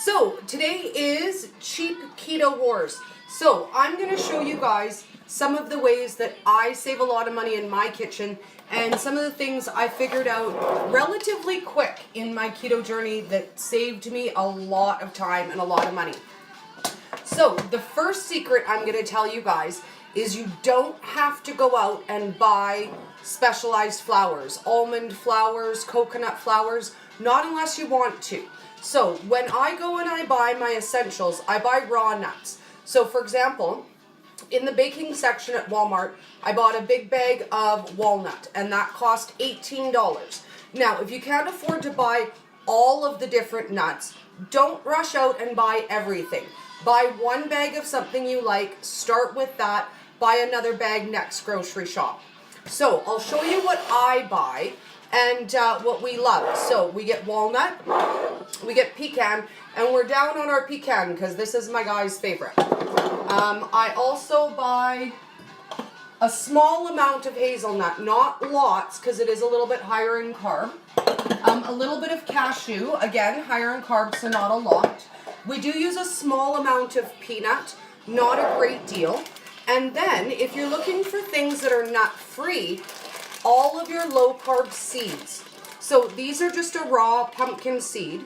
So today is Cheap Keto Wars. So I'm going to show you guys some of the ways that I save a lot of money in my kitchen and some of the things I figured out relatively quick in my keto journey that saved me a lot of time and a lot of money. So the first secret I'm going to tell you guys is you don't have to go out and buy specialized flours, almond flours, coconut flours, not unless you want to. So when I go and I buy my essentials, I buy raw nuts. So for example, in the baking section at Walmart, I bought a big bag of walnut and that cost $18. Now, if you can't afford to buy all of the different nuts, don't rush out and buy everything. Buy one bag of something you like, start with that, buy another bag next grocery shop. So I'll show you what I buy and what we love. So we get walnut, we get pecan, and we're down on our pecan because this is my guy's favorite. I also buy a small amount of hazelnut, not lots because it is a little bit higher in carb. A little bit of cashew, again, higher in carb, so not a lot. We do use a small amount of peanut, not a great deal. And then, if you're looking for things that are nut-free, all of your low-carb seeds. So these are just a raw pumpkin seed,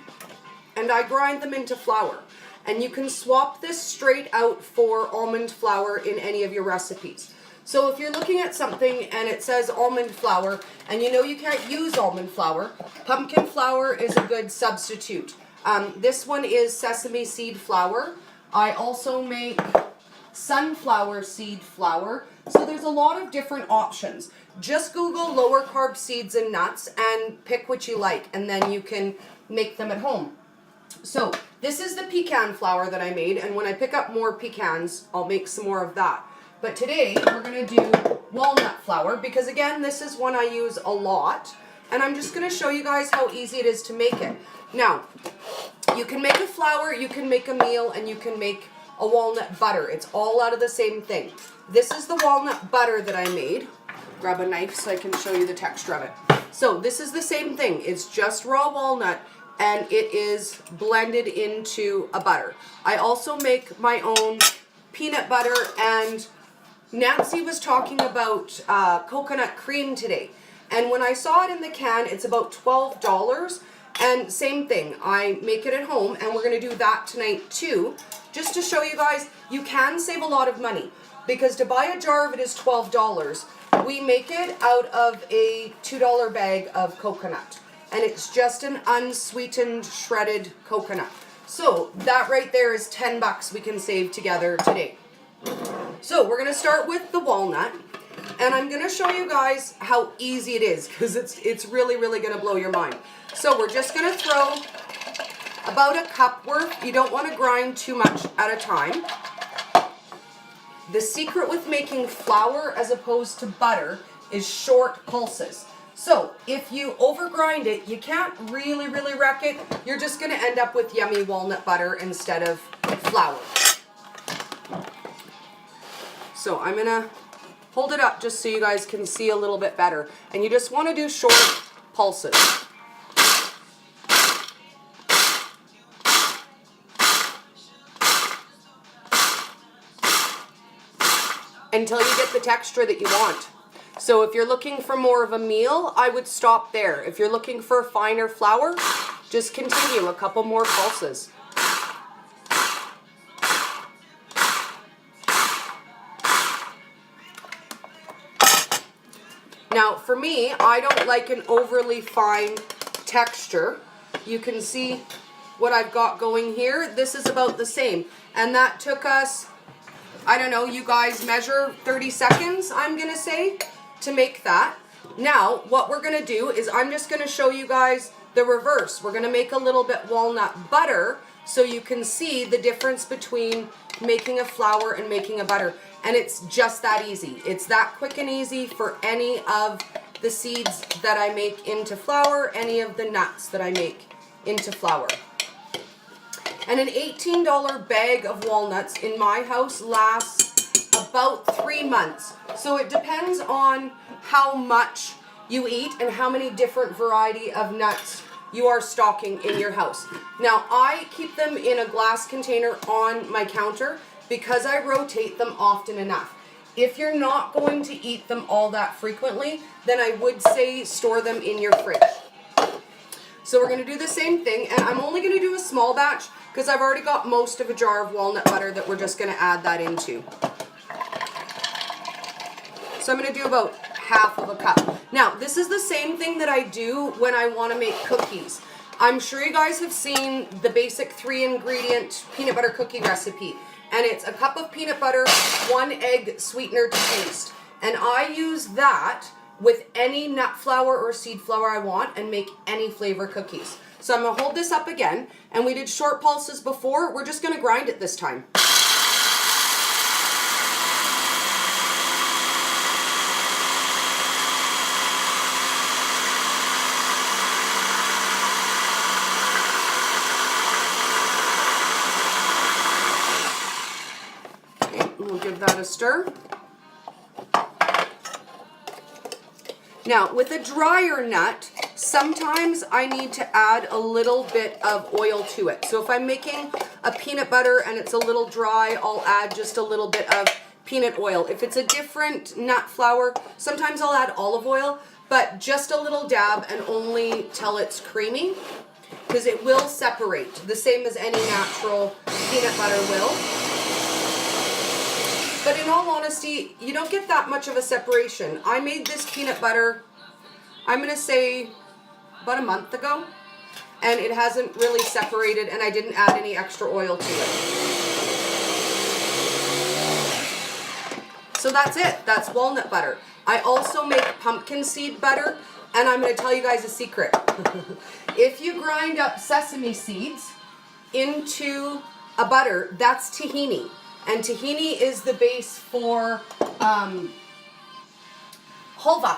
and I grind them into flour. And you can swap this straight out for almond flour in any of your recipes. So if you're looking at something and it says almond flour, and you know you can't use almond flour, pumpkin flour is a good substitute. This one is sesame seed flour. I also make sunflower seed flour. So there's a lot of different options. Just Google lower carb seeds and nuts and pick what you like, and then you can make them at home. So this is the pecan flour that I made, and when I pick up more pecans, I'll make some more of that. But today we're going to do walnut flour because, again, this is one I use a lot, and I'm just going to show you guys how easy it is to make it. Now, you can make a flour, you can make a meal, and you can make a walnut butter. It's all out of the same thing. This is the walnut butter that I made. Grab a knife so I can show you the texture of it. So this is the same thing. It's just raw walnut and it is blended into a butter. I also make my own peanut butter, and Nancy was talking about coconut cream today. And when I saw it in the can, it's about $12. And same thing, I make it at home, and we're going to do that tonight too, just to show you guys you can save a lot of money. Because to buy a jar of it is $12. We make it out of a $2 bag of coconut. And it's just an unsweetened, shredded coconut. So that right there is $10 we can save together today. So we're going to start with the walnut. And I'm going to show you guys how easy it is, because it's really, really going to blow your mind. So we're just going to throw about a cup worth. You don't want to grind too much at a time. The secret with making flour as opposed to butter is short pulses. So if you overgrind it, you can't really, really wreck it. You're just going to end up with yummy walnut butter instead of flour. So I'm going to hold it up just so you guys can see a little bit better. And you just want to do short pulses. Until you get the texture that you want. So if you're looking for more of a meal, I would stop there. If you're looking for a finer flour, just continue a couple more pulses. Now for me, I don't like an overly fine texture. You can see what I've got going here. This is about the same. And that took us, I don't know, you guys measure 30 seconds, I'm going to say, to make that. Now, what we're going to do is I'm just going to show you guys the reverse. We're going to make a little bit walnut butter so you can see the difference between making a flour and making a butter. And it's just that easy. It's that quick and easy for any of the seeds that I make into flour, any of the nuts that I make into flour. And an $18 bag of walnuts in my house lasts about 3 months. So it depends on how much you eat and how many different variety of nuts you are stocking in your house. Now, I keep them in a glass container on my counter because I rotate them often enough. If you're not going to eat them all that frequently, then I would say store them in your fridge. So we're going to do the same thing, and I'm only going to do a small batch because I've already got most of a jar of walnut butter that we're just going to add that into. So I'm going to do about half of a cup. Now, this is the same thing that I do when I want to make cookies. I'm sure you guys have seen the basic 3-ingredient peanut butter cookie recipe. And it's a cup of peanut butter, 1 egg, sweetener to taste. And I use that with any nut flour or seed flour I want and make any flavor cookies. So I'm going to hold this up again. And we did short pulses before. We're just going to grind it this time. We'll give that a stir. Now, with a drier nut, sometimes I need to add a little bit of oil to it. So if I'm making a peanut butter and it's a little dry, I'll add just a little bit of peanut oil. If it's a different nut flour, sometimes I'll add olive oil, but just a little dab and only till it's creamy, because it will separate, the same as any natural peanut butter will. But in all honesty, you don't get that much of a separation. I made this peanut butter, I'm going to say about a month ago, and it hasn't really separated, and I didn't add any extra oil to it. So that's it. That's walnut butter. I also make pumpkin seed butter, and I'm going to tell you guys a secret. If you grind up sesame seeds into a butter, that's tahini. And tahini is the base for halva.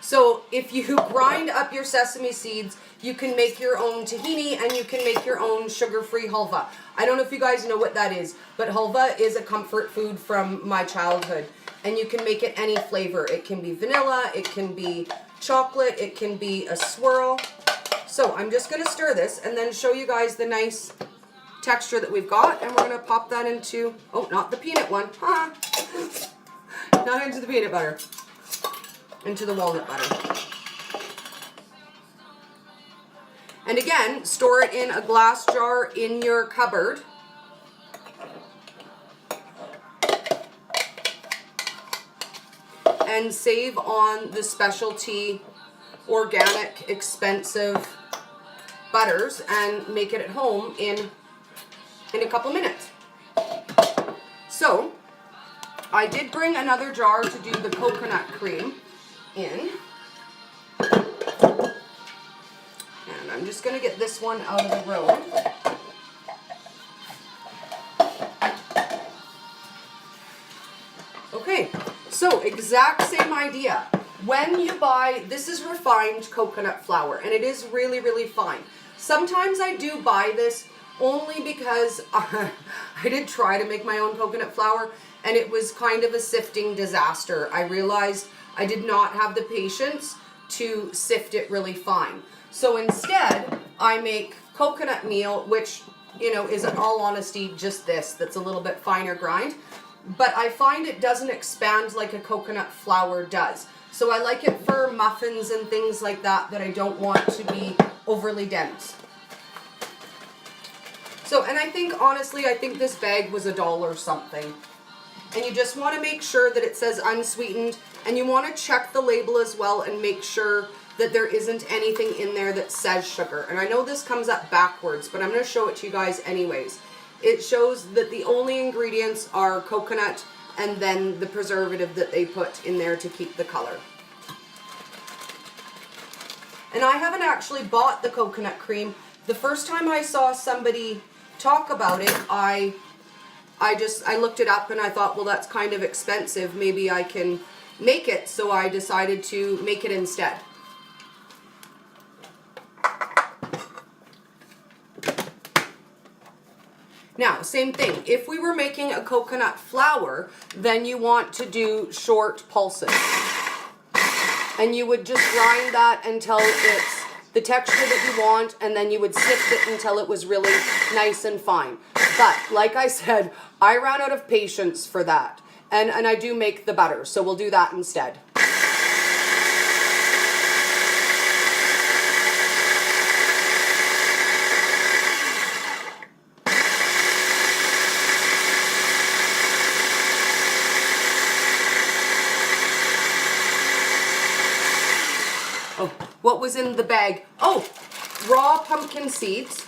So if you grind up your sesame seeds, you can make your own tahini and you can make your own sugar-free halva. I don't know if you guys know what that is, but halva is a comfort food from my childhood. And you can make it any flavor. It can be vanilla, it can be chocolate, it can be a swirl. So I'm just going to stir this and then show you guys the nice texture that we've got, and we're going to pop that into, oh, not the peanut one, not into the peanut butter, into the walnut butter. And again, store it in a glass jar in your cupboard. And save on the specialty, organic, expensive butters and make it at home in a couple minutes. So, I did bring another jar to do the coconut cream in. And I'm just going to get this one out of the road. Okay, so exact same idea. When you buy, this is refined coconut flour, and it is really, really fine. Sometimes I do buy this only because I did try to make my own coconut flour, and it was kind of a sifting disaster. I realized I did not have the patience to sift it really fine. So instead, I make coconut meal, which, you know, is in all honesty just this, that's a little bit finer grind. But I find it doesn't expand like a coconut flour does. So I like it for muffins and things like that I don't want to be overly dense. So, and I think, honestly, I think this bag was $1 something. And you just want to make sure that it says unsweetened, and you want to check the label as well and make sure that there isn't anything in there that says sugar. And I know this comes up backwards, but I'm going to show it to you guys anyways. It shows that the only ingredients are coconut and then the preservative that they put in there to keep the color. And I haven't actually bought the coconut cream. The first time I saw somebody talk about it, I looked it up and I thought, well, that's kind of expensive. Maybe I can make it. So I decided to make it instead. Now, same thing. If we were making a coconut flour, then you want to do short pulses. And you would just grind that until it's the texture that you want, and then you would sift it until it was really nice and fine. But like I said, I ran out of patience for that. And I do make the butter, so we'll do that instead. Oh, what was in the bag? Oh, raw pumpkin seeds.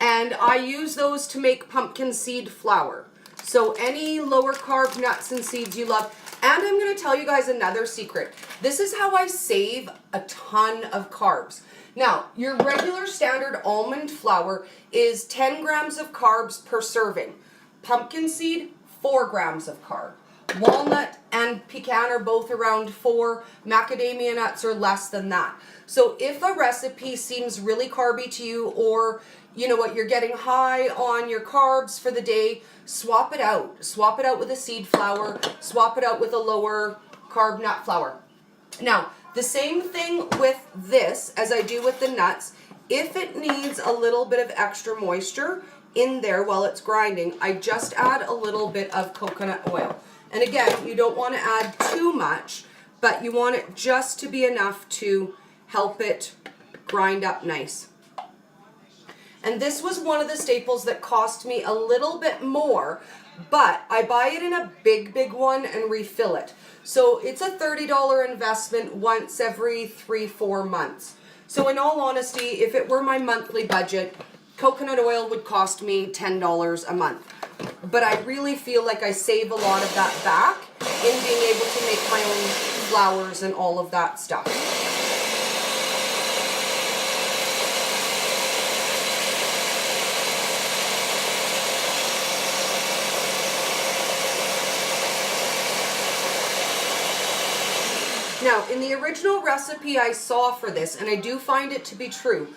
And I use those to make pumpkin seed flour. So any lower carb nuts and seeds you love. And I'm going to tell you guys another secret. This is how I save a ton of carbs. Now, your regular standard almond flour is 10 grams of carbs per serving. Pumpkin seed, 4 grams of carb. Walnut and pecan are both around 4. Macadamia nuts are less than that. So if a recipe seems really carby to you, or you know what, you're getting high on your carbs for the day, swap it out. Swap it out with a seed flour. Swap it out with a lower carb nut flour. Now, the same thing with this as I do with the nuts. If it needs a little bit of extra moisture in there while it's grinding, I just add a little bit of coconut oil. And again, you don't want to add too much, but you want it just to be enough to help it grind up nice. And this was one of the staples that cost me a little bit more, but I buy it in a big one and refill it. So it's a $30 investment once every 3-4 months. So in all honesty, if it were my monthly budget, coconut oil would cost me $10 a month. But I really feel like I save a lot of that back in being able to make my own flours and all of that stuff. Now, in the original recipe I saw for this, and I do find it to be true,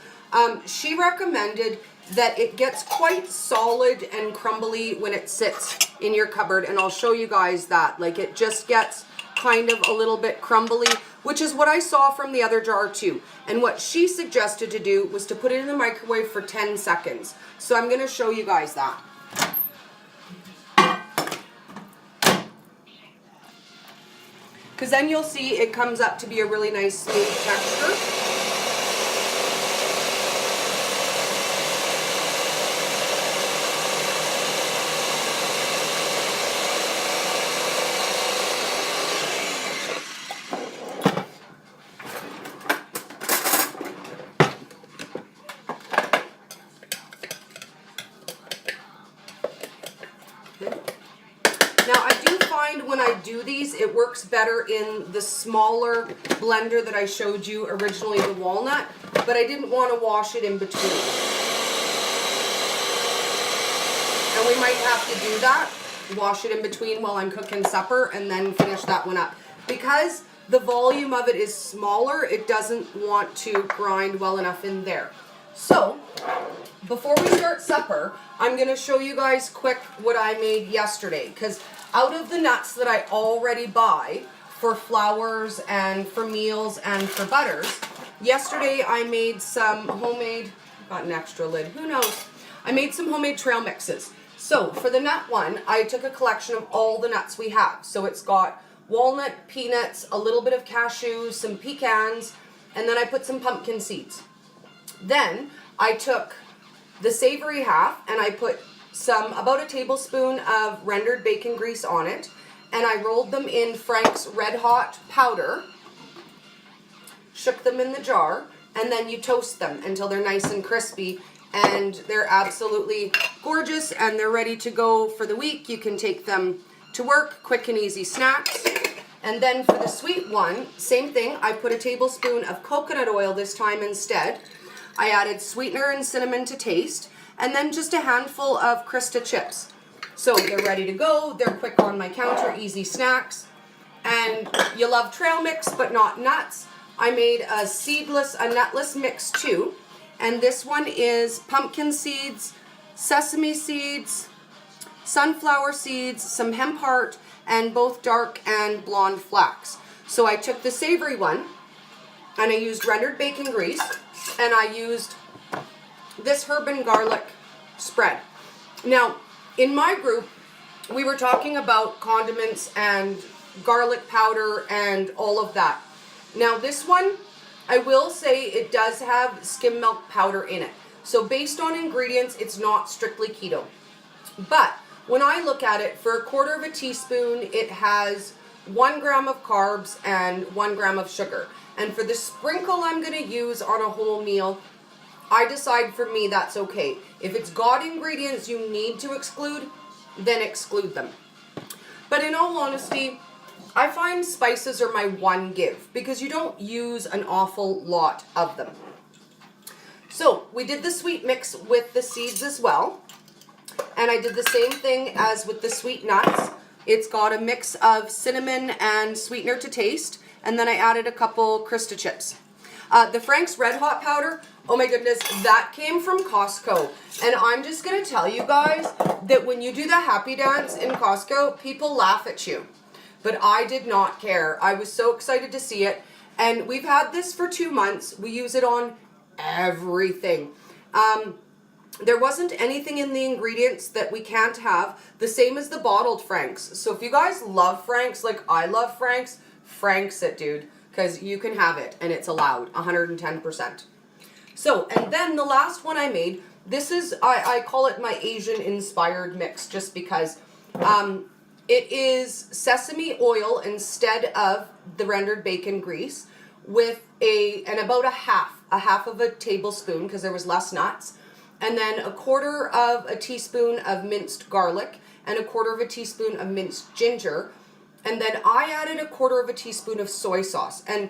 she recommended that it gets quite solid and crumbly when it sits in your cupboard, and I'll show you guys that. Like, it just gets kind of a little bit crumbly, which is what I saw from the other jar too. And what she suggested to do was to put it in the microwave for 10 seconds. So I'm going to show you guys that. Because then you'll see it comes up to be a really nice smooth texture. Now, I do find when I do these, it works better in the smaller blender that I showed you originally, the walnut, but I didn't want to wash it in between. And we might have to do that, wash it in between while I'm cooking supper, and then finish that one up. Because the volume of it is smaller, it doesn't want to grind well enough in there. So, before we start supper, I'm going to show you guys quick what I made yesterday, because out of the nuts that I already buy for flours and for meals and for butters, yesterday I made some homemade, got an extra lid, who knows, I made some homemade trail mixes. So for the nut one, I took a collection of all the nuts we have. So it's got walnut, peanuts, a little bit of cashews, some pecans, and then I put some pumpkin seeds. Then I took the savory half and I put about a tablespoon of rendered bacon grease on it, and I rolled them in Frank's Red Hot powder, shook them in the jar, and then you toast them until they're nice and crispy, and they're absolutely gorgeous, and they're ready to go for the week. You can take them to work, quick and easy snacks. And then for the sweet one, same thing, I put a tablespoon of coconut oil this time instead. I added sweetener and cinnamon to taste, and then just a handful of Krista chips. So they're ready to go, they're quick on my counter, easy snacks. And you love trail mix, but not nuts. I made a nutless mix too. And this one is pumpkin seeds, sesame seeds, sunflower seeds, some hemp heart, and both dark and blonde flax. So I took the savory one, and I used rendered bacon grease. and I used this herb and garlic spread. Now, in my group, we were talking about condiments and garlic powder and all of that. Now, this one, I will say it does have skim milk powder in it. So based on ingredients, it's not strictly keto. But when I look at it, for a quarter of a teaspoon, it has 1 gram of carbs and 1 gram of sugar. And for the sprinkle I'm going to use on a whole meal, I decide for me that's okay. If it's got ingredients you need to exclude, then exclude them. But in all honesty, I find spices are my one give because you don't use an awful lot of them. So we did the sweet mix with the seeds as well. And I did the same thing as with the sweet nuts. It's got a mix of cinnamon and sweetener to taste. And then I added a couple Krista chips. The Frank's Red Hot powder, oh my goodness, that came from Costco. And I'm just going to tell you guys that when you do the happy dance in Costco, people laugh at you. But I did not care. I was so excited to see it. And we've had this for 2 months. We use it on everything. There wasn't anything in the ingredients that we can't have. The same as the bottled Frank's. So if you guys love Frank's, like I love Frank's, Frank's it, dude. Because you can have it and it's allowed, 110%. So, and then the last one I made, this is, I call it my Asian inspired mix just because it is sesame oil instead of the rendered bacon grease with about a half of a tablespoon because there was less nuts. And then a quarter of a teaspoon of minced garlic and a quarter of a teaspoon of minced ginger. And then I added a quarter of a teaspoon of soy sauce. And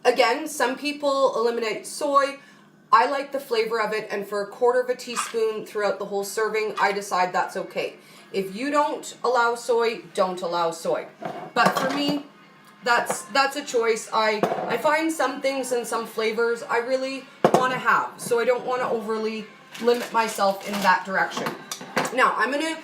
again, some people eliminate soy. I like the flavor of it. And for a quarter of a teaspoon throughout the whole serving, I decide that's okay. If you don't allow soy, don't allow soy. But for me, that's a choice. I find some things and some flavors I really want to have. So I don't want to overly limit myself in that direction. Now, I'm going to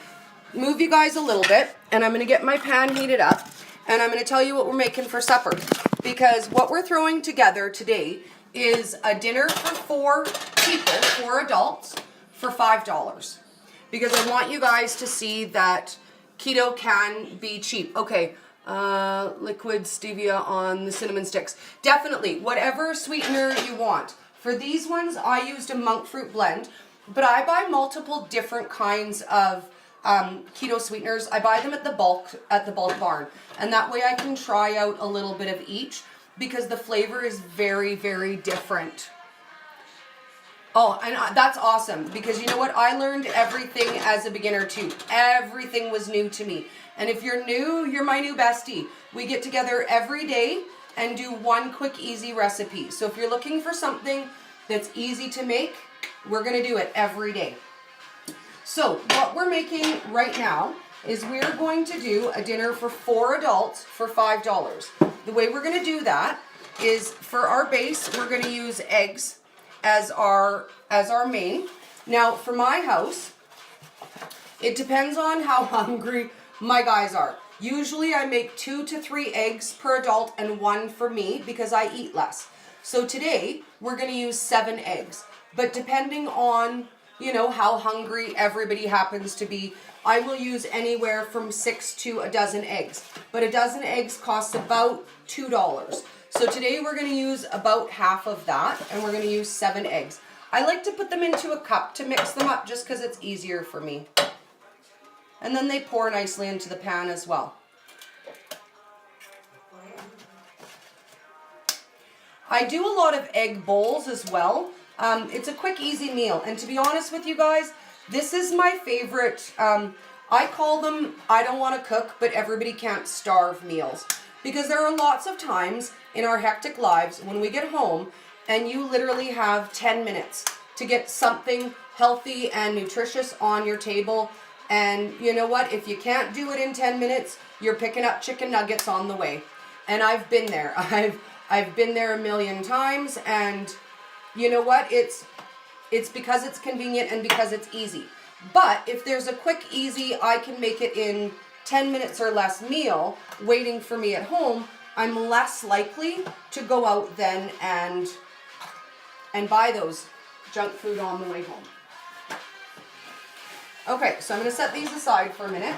move you guys a little bit, and I'm going to get my pan heated up, and I'm going to tell you what we're making for supper. Because what we're throwing together today is a dinner for 4 people, 4 adults, for $5. Because I want you guys to see that keto can be cheap. Okay, liquid stevia on the cinnamon sticks. Definitely, whatever sweetener you want. For these ones, I used a monk fruit blend, but I buy multiple different kinds of keto sweeteners. I buy them at the bulk barn, and that way I can try out a little bit of each because the flavor is very, very different. Oh, and that's awesome because you know what? I learned everything as a beginner too. Everything was new to me. And if you're new, you're my new bestie. We get together every day and do one quick, easy recipe. So if you're looking for something that's easy to make, we're going to do it every day. So what we're making right now is we're going to do a dinner for 4 adults for $5. The way we're going to do that is for our base, we're going to use eggs as our main. Now for my house, it depends on how hungry my guys are. Usually I make 2 to 3 eggs per adult and 1 for me because I eat less. So today we're going to use 7 eggs. But depending on, you know, how hungry everybody happens to be, I will use anywhere from 6 to a dozen eggs. But a dozen eggs costs about $2. So today we're going to use about half of that and we're going to use 7 eggs. I like to put them into a cup to mix them up just because it's easier for me. And then they pour nicely into the pan as well. I do a lot of egg bowls as well. It's a quick, easy meal. And to be honest with you guys, this is my favorite. I call them, I don't want to cook, but everybody can't starve meals. Because there are lots of times in our hectic lives when we get home and you literally have 10 minutes to get something healthy and nutritious on your table. And you know what? If you can't do it in 10 minutes, you're picking up chicken nuggets on the way. And I've been there. I've been there a million times. And you know what? It's because it's convenient and because it's easy. But if there's a quick, easy, I can make it in 10 minutes or less meal waiting for me at home, I'm less likely to go out then and and buy those junk food on the way home. Okay, so I'm going to set these aside for a minute.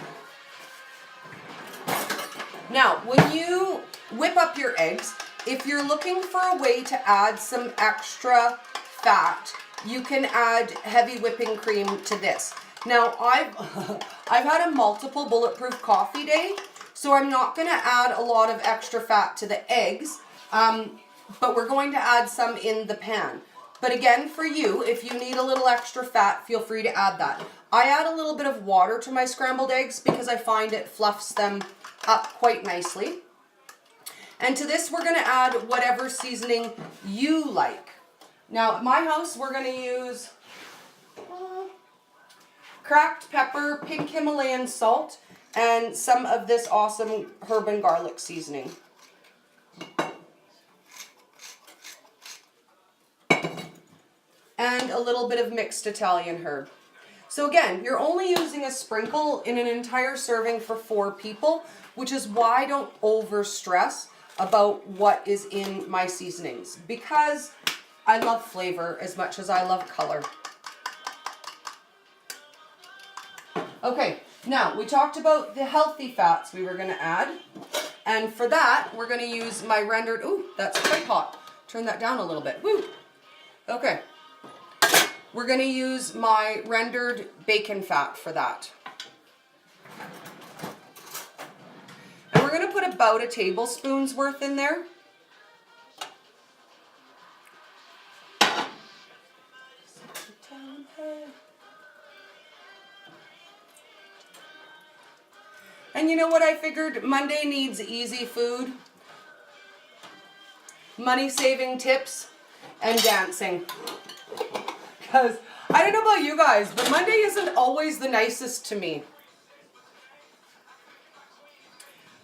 Now, when you whip up your eggs, if you're looking for a way to add some extra fat, you can add heavy whipping cream to this. Now, I've had a multiple bulletproof coffee day, so I'm not going to add a lot of extra fat to the eggs, but we're going to add some in the pan. But again, for you, if you need a little extra fat, feel free to add that. I add a little bit of water to my scrambled eggs because I find it fluffs them up quite nicely. And to this, we're going to add whatever seasoning you like. Now, at my house, we're going to use cracked pepper, pink Himalayan salt, and some of this awesome herb and garlic seasoning. And a little bit of mixed Italian herb. So again, you're only using a sprinkle in an entire serving for 4 people, which is why I don't over stress about what is in my seasonings, because I love flavor as much as I love color. Okay, now we talked about the healthy fats we were going to add, and for that we're going to use my rendered, ooh, that's quite hot. Turn that down a little bit. Woo! Okay. We're going to use my rendered bacon fat for that. And we're going to put about a tablespoon's worth in there. And you know what I figured? Monday needs easy food, money-saving tips, and dancing. Because I don't know about you guys, but Monday isn't always the nicest to me.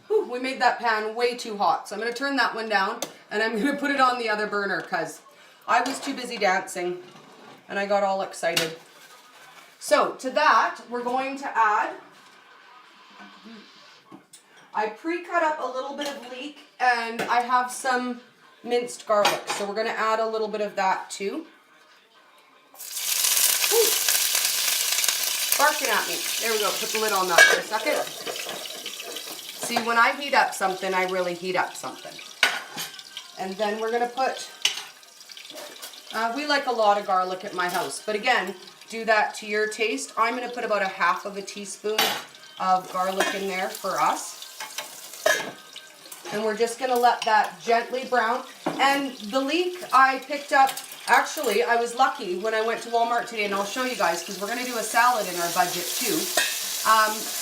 Whew, we made that pan way too hot, so I'm going to turn that one down, and I'm going to put it on the other burner because I was too busy dancing, and I got all excited. So to that, we're going to add, I pre-cut up a little bit of leek, and I have some minced garlic, so we're going to add a little bit of that too. Ooh. Barking at me. There we go. Put the lid on that for a second. See, when I heat up something, I really heat up something. And then we're going to put, we like a lot of garlic at my house. But again, do that to your taste. I'm going to put about a half of a teaspoon of garlic in there for us. And we're just going to let that gently brown. And the leek I picked up, actually, I was lucky when I went to Walmart today, and I'll show you guys because we're going to do a salad in our budget too.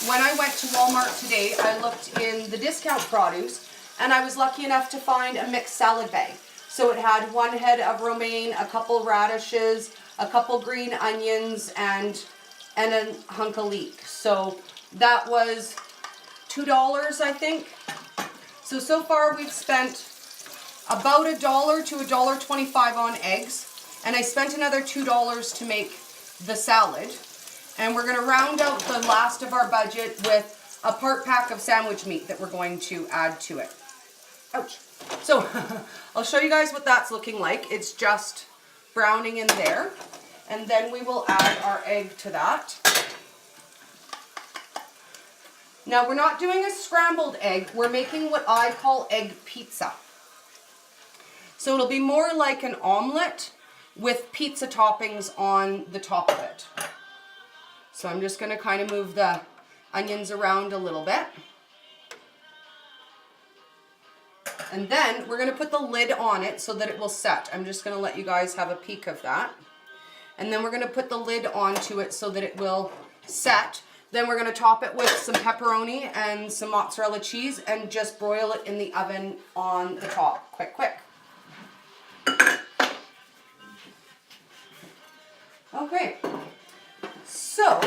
When I went to Walmart today, I looked in the discount produce, and I was lucky enough to find a mixed salad bag. So it had 1 head of romaine, a couple radishes, a couple green onions, and a hunk of leek. So that was $2, I think. So far we've spent about $1 to $1.25 on eggs, and I spent another $2 to make the salad. And we're going to round out the last of our budget with a part pack of sandwich meat that we're going to add to it. Ouch. So I'll show you guys what that's looking like. It's just browning in there, and then we will add our egg to that. Now we're not doing a scrambled egg, we're making what I call egg pizza. So it'll be more like an omelet with pizza toppings on the top of it. So I'm just going to kind of move the onions around a little bit. And then we're going to put the lid on it so that it will set. I'm just going to let you guys have a peek of that. And then we're going to put the lid onto it so that it will set. Then we're going to top it with some pepperoni and some mozzarella cheese and just broil it in the oven on the top. Quick. Okay, so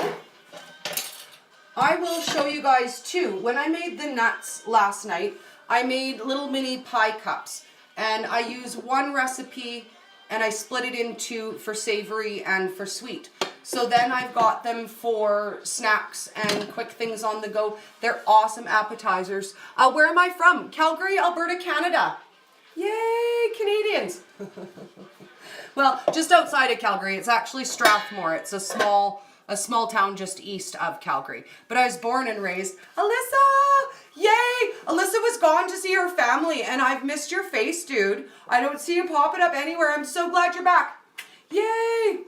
I will show you guys too. When I made the nuts last night, I made little mini pie cups, and I used one recipe and I split it into for savory and for sweet. So then I've got them for snacks and quick things on the go. They're awesome appetizers. Where am I from? Calgary, Alberta, Canada. Yay, Canadians. Well, just outside of Calgary. It's actually Strathmore. It's a small town just east of Calgary. But I was born and raised. Alyssa! Yay! Alyssa was gone to see her family, and I've missed your face, dude. I don't see you popping up anywhere. I'm so glad you're back. Yay!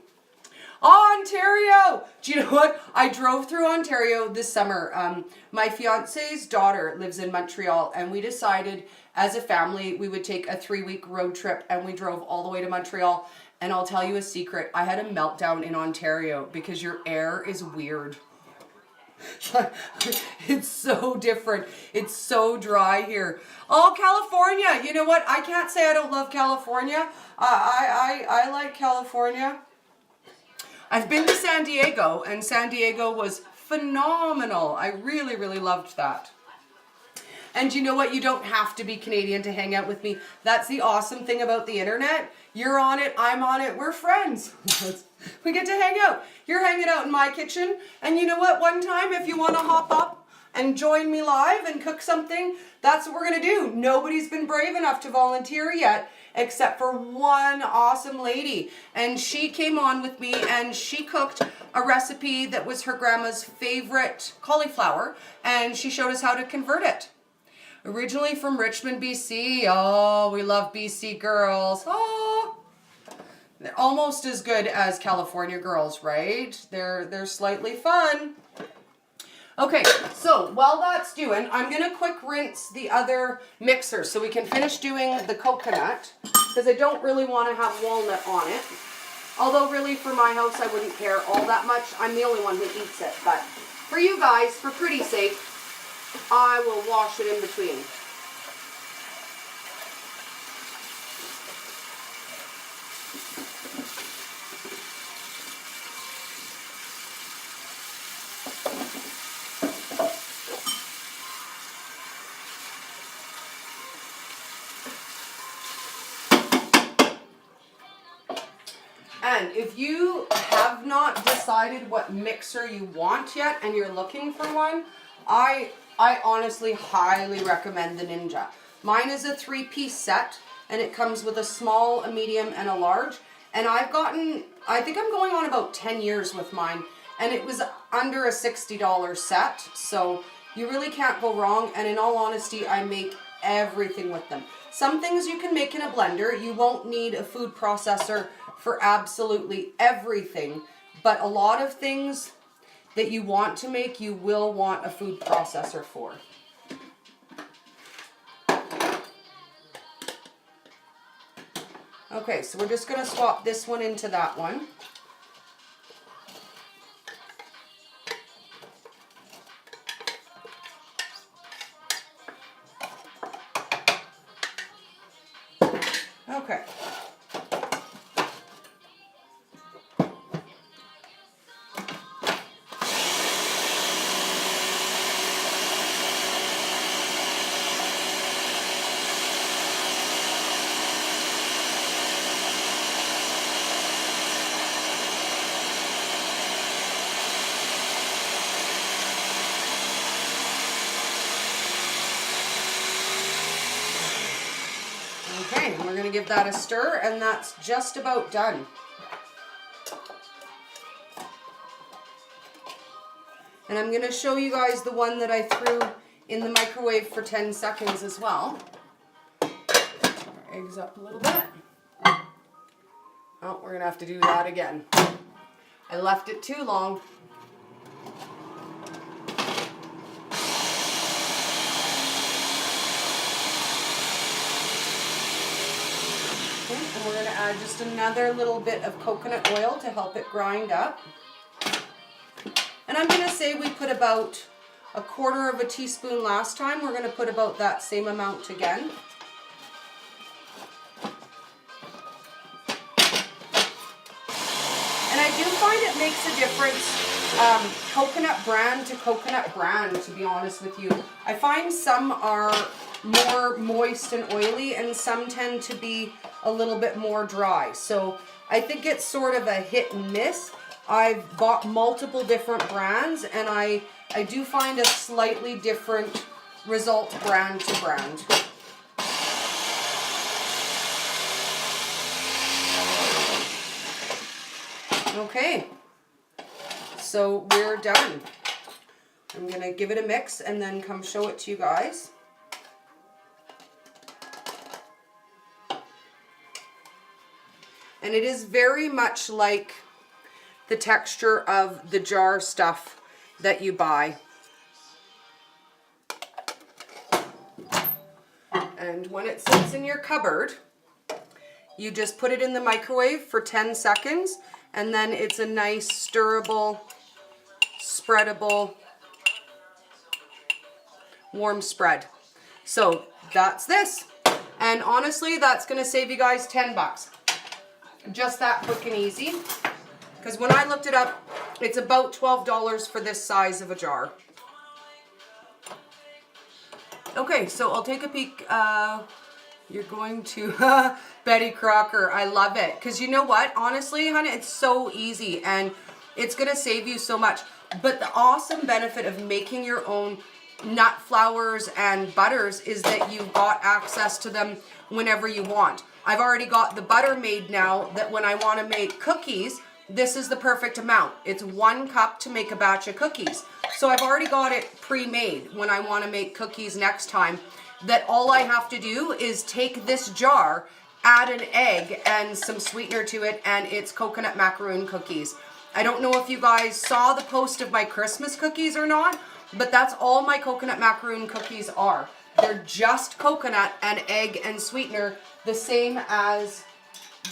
Ontario! Do you know what? I drove through Ontario this summer. My fiance's daughter lives in Montreal, and we decided as a family we would take a 3-week road trip, and we drove all the way to Montreal. And I'll tell you a secret. I had a meltdown in Ontario because your air is weird. It's so different. It's so dry here. Oh, California. You know what? I can't say I don't love California. I like California. I've been to San Diego, and San Diego was phenomenal. I really, really loved that. And you know what? You don't have to be Canadian to hang out with me. That's the awesome thing about the internet. You're on it, I'm on it, we're friends. We get to hang out. You're hanging out in my kitchen, and you know what? One time, if you want to hop up and join me live and cook something, that's what we're going to do. Nobody's been brave enough to volunteer yet, except for one awesome lady. And she came on with me, and she cooked a recipe that was her grandma's favorite cauliflower, and she showed us how to convert it. Originally from Richmond, BC. Oh, we love BC girls. Oh, they're almost as good as California girls, right? They're slightly fun. Okay, so while that's doing, I'm going to quick rinse the other mixer so we can finish doing the coconut, because I don't really want to have walnut on it. Although really for my house I wouldn't care all that much. I'm the only one who eats it, but for you guys, for pretty's sake, I will wash it in between. And if you have not decided what mixer you want yet and you're looking for one, I honestly highly recommend the Ninja. Mine is a 3-piece set, and it comes with a small, a medium, and a large. And I've gotten, I think I'm going on about 10 years with mine, and it was under a $60 set, so you really can't go wrong. And in all honesty, I make everything with them. Some things you can make in a blender. You won't need a food processor for absolutely everything, but a lot of things that you want to make, you will want a food processor for. Okay, so we're just going to swap this one into that one. Okay. Okay, and we're going to give that a stir, and that's just about done. And I'm going to show you guys the one that I threw in the microwave for 10 seconds as well. Our eggs up a little bit. Oh, we're going to have to do that again. I left it too long. And we're going to add just another little bit of coconut oil to help it grind up. And I'm going to say we put about 1/4 teaspoon last time. We're going to put about that same amount again. And I do find it makes a difference, coconut brand to coconut brand, to be honest with you. I find some are more moist and oily, and some tend to be a little bit more dry. So I think it's sort of a hit and miss. I've bought multiple different brands, and I do find a slightly different result brand to brand. Okay, so we're done. I'm going to give it a mix and then come show it to you guys. And it is very much like the texture of the jar stuff that you buy. And when it sits in your cupboard, you just put it in the microwave for 10 seconds, and then it's a nice stirrable, spreadable, warm spread. So that's this. And honestly, that's gonna save you guys 10 bucks. Just that quick and easy. Because when I looked it up, it's about $12 for this size of a jar. Okay, so I'll take a peek. You're going to Betty Crocker. I love it. Because you know what? Honestly, honey, it's so easy and it's going to save you so much. But the awesome benefit of making your own nut flours and butters is that you've got access to them whenever you want. I've already got the butter made now that when I want to make cookies, this is the perfect amount. It's 1 cup to make a batch of cookies. So I've already got it pre-made when I want to make cookies next time. That all I have to do is take this jar, add an egg and some sweetener to it, and it's coconut macaroon cookies. I don't know if you guys saw the post of my Christmas cookies or not, but that's all my coconut macaroon cookies are. They're just coconut and egg and sweetener, the same as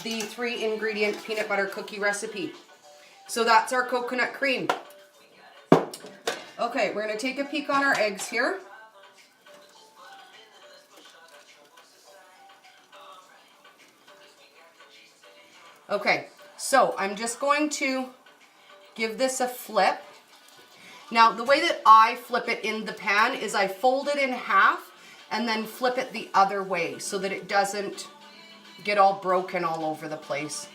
the 3-ingredient peanut butter cookie recipe. So that's our coconut cream. Okay, we're going to take a peek on our eggs here. Okay, so I'm just going to give this a flip. Now, the way that I flip it in the pan is I fold it in half and then flip it the other way so that it doesn't get all broken all over the place.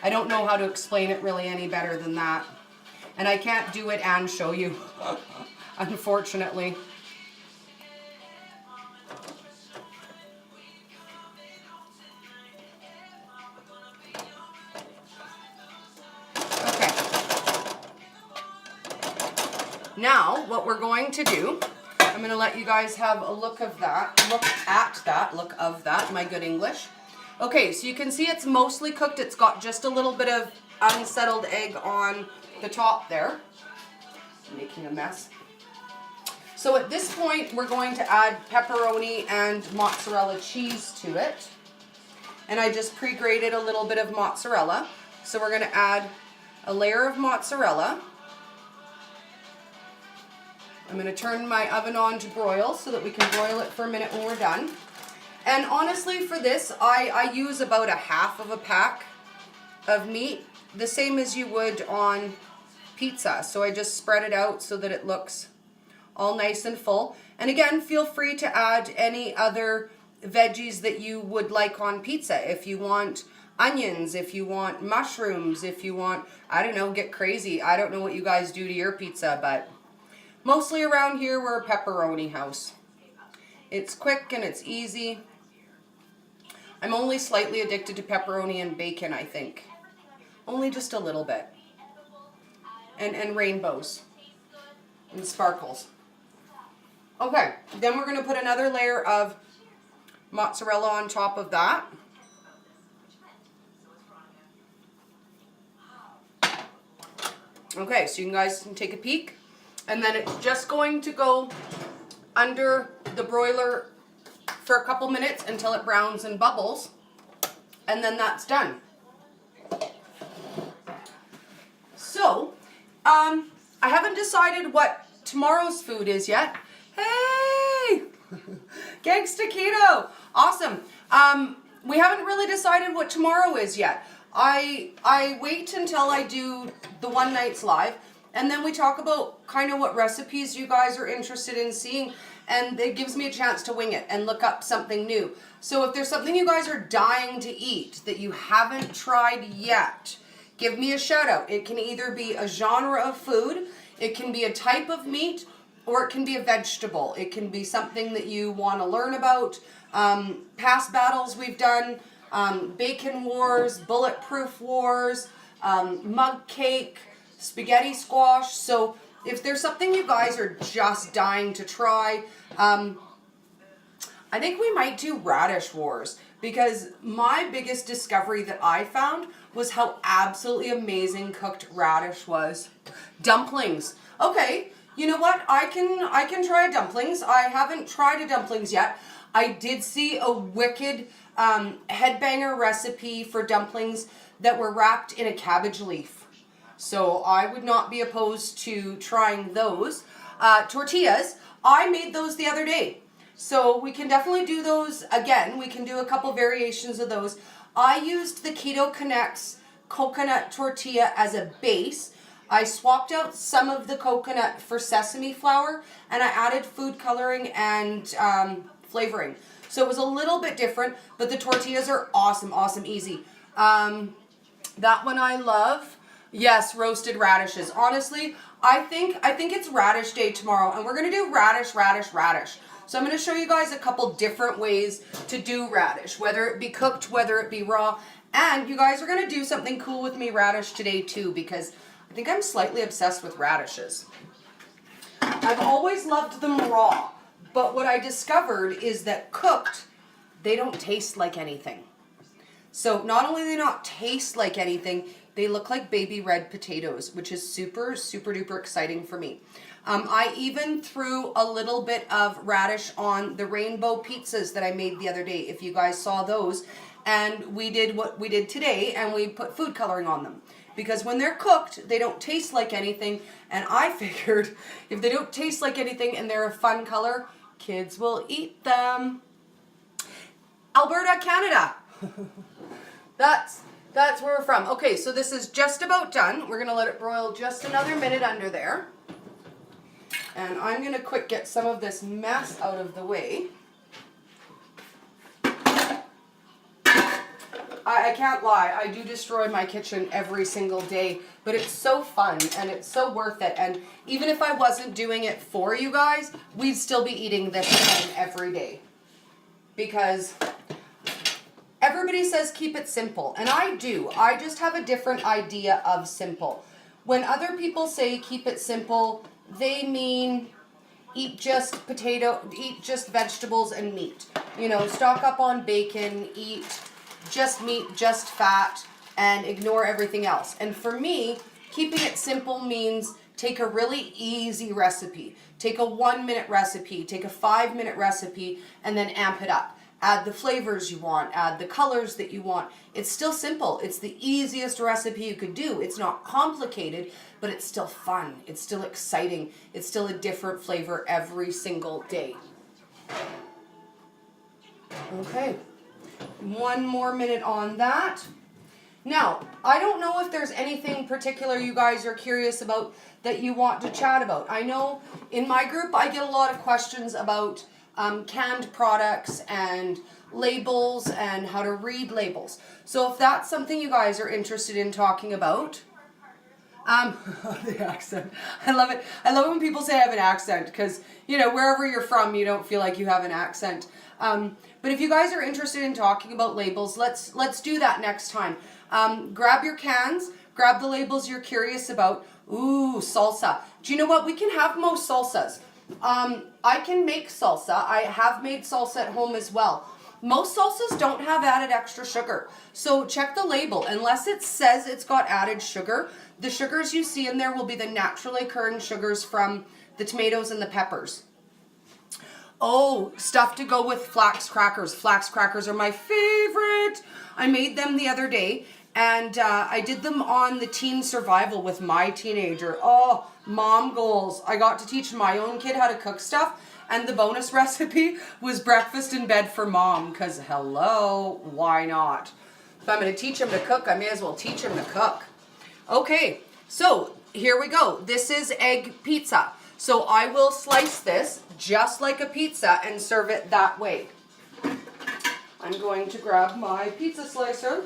I don't know how to explain it really any better than that. And I can't do it and show you, unfortunately. Now, what we're going to do, I'm going to let you guys have a look of that, look of that, my good English. Okay, so you can see it's mostly cooked. It's got just a little bit of unsettled egg on the top there. I'm making a mess. So at this point, we're going to add pepperoni and mozzarella cheese to it. And I just pre-grated a little bit of mozzarella. So we're going to add a layer of mozzarella. I'm going to turn my oven on to broil so that we can broil it for a minute when we're done. And honestly, for this, I use about a half of a pack of meat, the same as you would on pizza. So I just spread it out so that it looks all nice and full. And again, feel free to add any other veggies that you would like on pizza. If you want onions, if you want mushrooms, if you want, I don't know, get crazy. I don't know what you guys do to your pizza, but mostly around here, we're a pepperoni house. It's quick and it's easy. I'm only slightly addicted to pepperoni and bacon, I think. Only just a little bit. And rainbows. And sparkles. Okay, then we're going to put another layer of mozzarella on top of that. Okay, so you guys can take a peek. And then it's just going to go under the broiler for a couple minutes until it browns and bubbles. And then that's done. So, I haven't decided what tomorrow's food is yet. Hey! Gangsta Keto! Awesome. We haven't really decided what tomorrow is yet. I wait until I do the One Nights Live, and then we talk about kind of what recipes you guys are interested in seeing, and it gives me a chance to wing it and look up something new. So if there's something you guys are dying to eat that you haven't tried yet, give me a shout out. It can either be a genre of food, it can be a type of meat, or it can be a vegetable. It can be something that you want to learn about. Past battles we've done, bacon wars, bulletproof wars, mug cake, spaghetti squash. So if there's something you guys are just dying to try, I think we might do radish wars, because my biggest discovery that I found was how absolutely amazing cooked radish was. Dumplings. Okay, you know what? I can try dumplings. I haven't tried a dumplings yet. I did see a wicked headbanger recipe for dumplings that were wrapped in a cabbage leaf. So I would not be opposed to trying those. Tortillas, I made those the other day. So we can definitely do those again. We can do a couple variations of those. I used the Keto Connects coconut tortilla as a base. I swapped out some of the coconut for sesame flour, and I added food coloring and flavoring. So it was a little bit different, but the tortillas are awesome, awesome, easy. That one I love. Yes, roasted radishes. Honestly, I think it's radish day tomorrow, and we're gonna do radish. So I'm going to show you guys a couple different ways to do radish, whether it be cooked, whether it be raw. And you guys are going to do something cool with me radish today too, because I think I'm slightly obsessed with radishes. I've always loved them raw, but what I discovered is that cooked, they don't taste like anything. So not only do they not taste like anything, they look like baby red potatoes, which is super, super duper exciting for me. I even threw a little bit of radish on the rainbow pizzas that I made the other day, if you guys saw those. And we did what we did today, and we put food coloring on them. Because when they're cooked, they don't taste like anything. And I figured if they don't taste like anything and they're a fun color, kids will eat them. Alberta, Canada. That's where we're from. Okay, so this is just about done. We're going to let it broil just another minute under there. And I'm going to quick get some of this mess out of the way. I can't lie, I do destroy my kitchen every single day, but it's so fun and it's so worth it. And even if I wasn't doing it for you guys, we'd still be eating this thing every day. Because everybody says keep it simple, and I do. I just have a different idea of simple. When other people say keep it simple, they mean eat just eat just vegetables and meat. You know, stock up on bacon, eat just meat, just fat, and ignore everything else. And for me, keeping it simple means take a really easy recipe. Take a 1-minute recipe, take a 5-minute recipe, and then amp it up. Add the flavors you want, add the colors that you want. It's still simple. It's the easiest recipe you could do. It's not complicated, but it's still fun. It's still exciting. It's still a different flavor every single day. Okay, 1 more minute on that. Now, I don't know if there's anything particular you guys are curious about that you want to chat about. I know in my group I get a lot of questions about canned products and labels and how to read labels. So if that's something you guys are interested in talking about, the accent. I love it. I love it when people say I have an accent, because, you know, wherever you're from, you don't feel like you have an accent. But if you guys are interested in talking about labels, let's do that next time. Grab your cans, grab the labels you're curious about. Ooh, salsa. Do you know what? We can have most salsas. I can make salsa. I have made salsa at home as well. Most salsas don't have added extra sugar. So check the label. Unless it says it's got added sugar, the sugars you see in there will be the naturally occurring sugars from the tomatoes and the peppers. Oh, stuff to go with flax crackers. Flax crackers are my favorite. I made them the other day, and I did them on the teen survival with my teenager. Oh, mom goals. I got to teach my own kid how to cook stuff, and the bonus recipe was breakfast in bed for mom, because hello, why not? If I'm going to teach him to cook, I may as well teach him to cook. Okay, so here we go. This is egg pizza. So I will slice this just like a pizza and serve it that way. I'm going to grab my pizza slicer.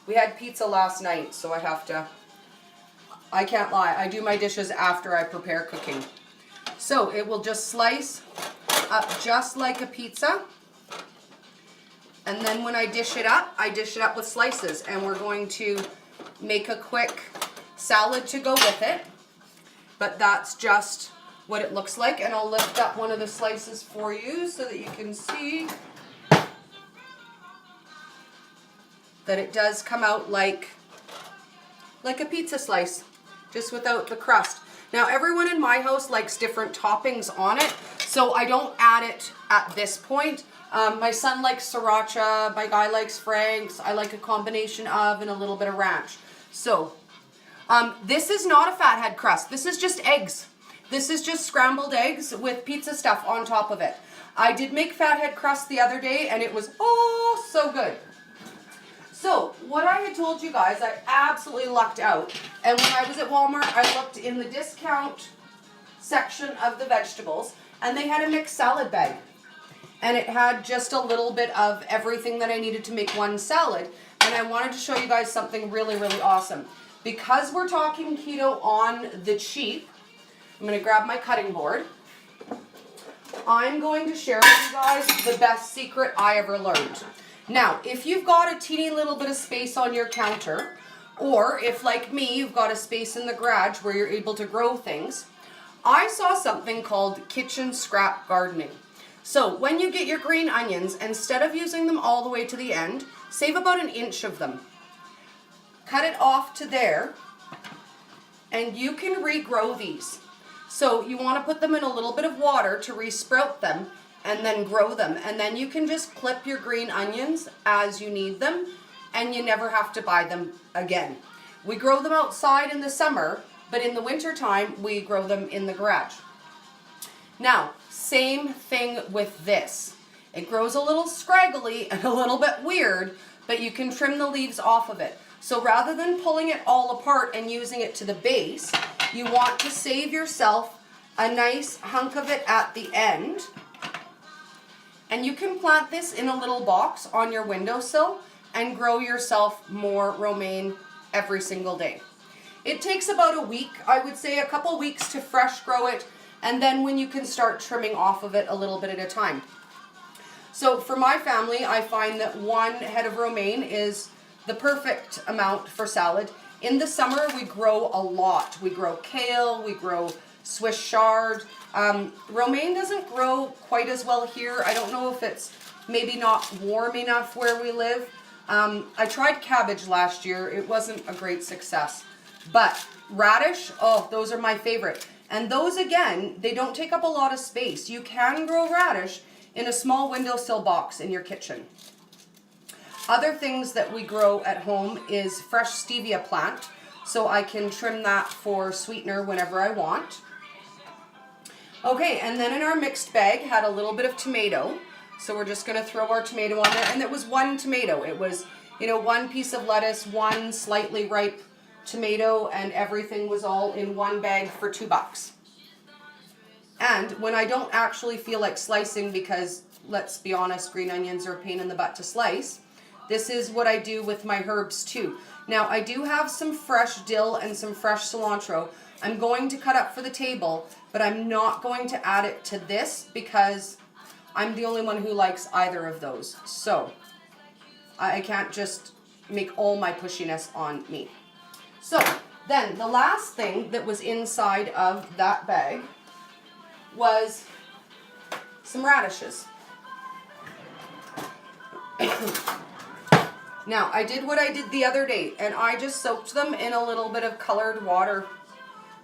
We had pizza last night, so I can't lie, I do my dishes after I prepare cooking. So it will just slice up just like a pizza. And then when I dish it up with slices, and we're going to make a quick salad to go with it. But that's just what it looks like, and I'll lift up one of the slices for you so that you can see that it does come out like a pizza slice, just without the crust. Now everyone in my house likes different toppings on it, so I don't add it at this point. My son likes sriracha, my guy likes Frank's, I like a combination of and a little bit of ranch. So this is not a fathead crust, this is just eggs. This is just scrambled eggs with pizza stuff on top of it. I did make fathead crust the other day and it was oh so good. So what I had told you guys, I absolutely lucked out. And when I was at Walmart, I looked in the discount section of the vegetables and they had a mixed salad bag. And it had just a little bit of everything that I needed to make one salad. And I wanted to show you guys something really, really awesome. Because we're talking keto on the cheap, I'm going to grab my cutting board. I'm going to share with you guys the best secret I ever learned. Now, if you've got a teeny little bit of space on your counter, or if like me, you've got a space in the garage where you're able to grow things, I saw something called kitchen scrap gardening. So when you get your green onions, instead of using them all the way to the end, save about an inch of them. Cut it off to there, and you can regrow these. So you want to put them in a little bit of water to resprout them and then grow them. And then you can just clip your green onions as you need them and you never have to buy them again. We grow them outside in the summer, but in the winter time we grow them in the garage. Now, same thing with this. It grows a little scraggly and a little bit weird, but you can trim the leaves off of it. So rather than pulling it all apart and using it to the base, you want to save yourself a nice hunk of it at the end. And you can plant this in a little box on your windowsill and grow yourself more romaine every single day. It takes about a week, I would say a couple weeks to fresh grow it, and then when you can start trimming off of it a little bit at a time. So for my family, I find that one head of romaine is the perfect amount for salad. In the summer, we grow a lot. We grow kale, we grow Swiss chard. Romaine doesn't grow quite as well here. I don't know if it's maybe not warm enough where we live. I tried cabbage last year. It wasn't a great success. But radish, oh, those are my favorite. And those, again, they don't take up a lot of space. You can grow radish in a small windowsill box in your kitchen. Other things that we grow at home is fresh stevia plant, so I can trim that for sweetener whenever I want. Okay, and then in our mixed bag had a little bit of tomato, so we're just going to throw our tomato on there, and it was one tomato. It was, you know, one piece of lettuce, one slightly ripe tomato, and everything was all in one bag for $2. And when I don't actually feel like slicing, because let's be honest, green onions are a pain in the butt to slice, this is what I do with my herbs too. Now I do have some fresh dill and some fresh cilantro. I'm going to cut up for the table, but I'm not going to add it to this because I'm the only one who likes either of those. So I can't just make all my pushiness on me. So then the last thing that was inside of that bag was some radishes. Now, I did what I did the other day, and I just soaked them in a little bit of colored water.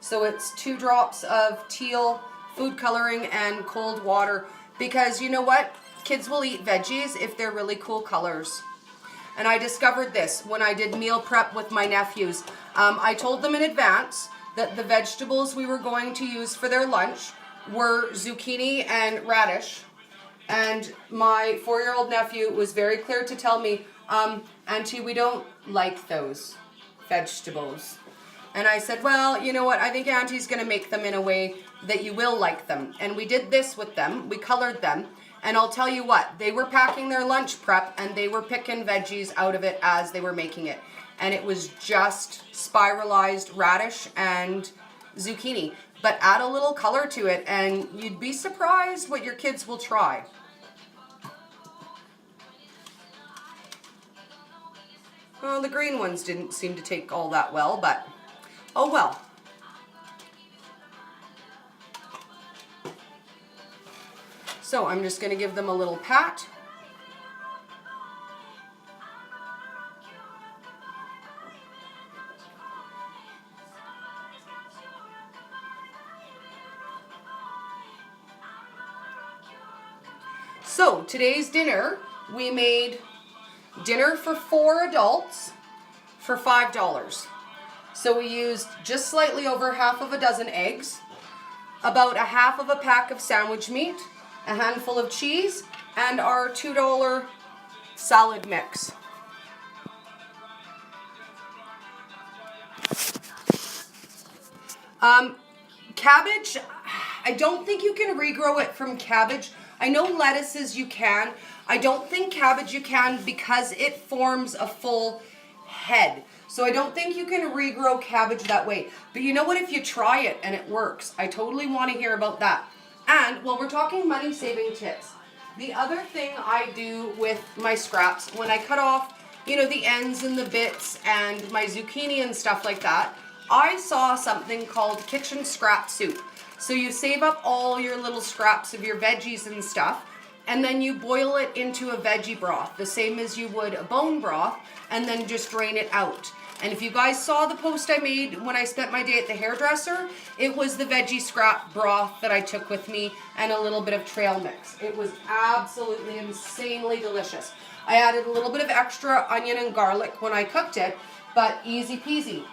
So it's 2 drops of teal food coloring and cold water, because you know what? Kids will eat veggies if they're really cool colors. And I discovered this when I did meal prep with my nephews. I told them in advance that the vegetables we were going to use for their lunch were zucchini and radish. And my 4-year-old nephew was very clear to tell me, Auntie, we don't like those vegetables. And I said, well, you know what? I think Auntie's going to make them in a way that you will like them. And we did this with them. We colored them. And I'll tell you what, they were packing their lunch prep and they were picking veggies out of it as they were making it. And it was just spiralized radish and zucchini. But add a little color to it and you'd be surprised what your kids will try. Well, the green ones didn't seem to take all that well, but oh well. So I'm just going to give them a little pat. So today's dinner, we made dinner for 4 adults for $5. So we used just slightly over half of a dozen eggs, about a half of a pack of sandwich meat, a handful of cheese, and our $2 salad mix. Cabbage, I don't think you can regrow it from cabbage. I know lettuces you can. I don't think cabbage you can because it forms a full head. So I don't think you can regrow cabbage that way. But you know what, if you try it and it works, I totally want to hear about that. And while we're talking money saving tips, the other thing I do with my scraps, when I cut off, you know, the ends and the bits and my zucchini and stuff like that, I saw something called kitchen scrap soup. So you save up all your little scraps of your veggies and stuff, and then you boil it into a veggie broth, the same as you would a bone broth, and then just drain it out. And if you guys saw the post I made when I spent my day at the hairdresser, it was the veggie scrap broth that I took with me and a little bit of trail mix. It was absolutely insanely delicious. I added a little bit of extra onion and garlic when I cooked it, but easy peasy.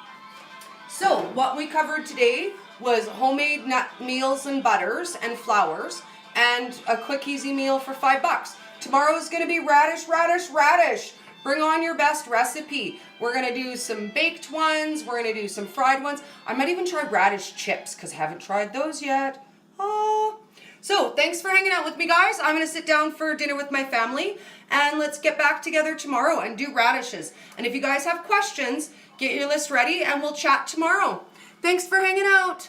So what we covered today was homemade nut meals and butters and flours, and a quick easy meal for $5. Tomorrow is going to be radish, radish, radish. Bring on your best recipe. We're going to do some baked ones. We're going to do some fried ones. I might even try radish chips because I haven't tried those yet. Oh. So thanks for hanging out with me, guys. I'm going to sit down for dinner with my family, and let's get back together tomorrow and do radishes. And if you guys have questions, get your list ready and we'll chat tomorrow. Thanks for hanging out.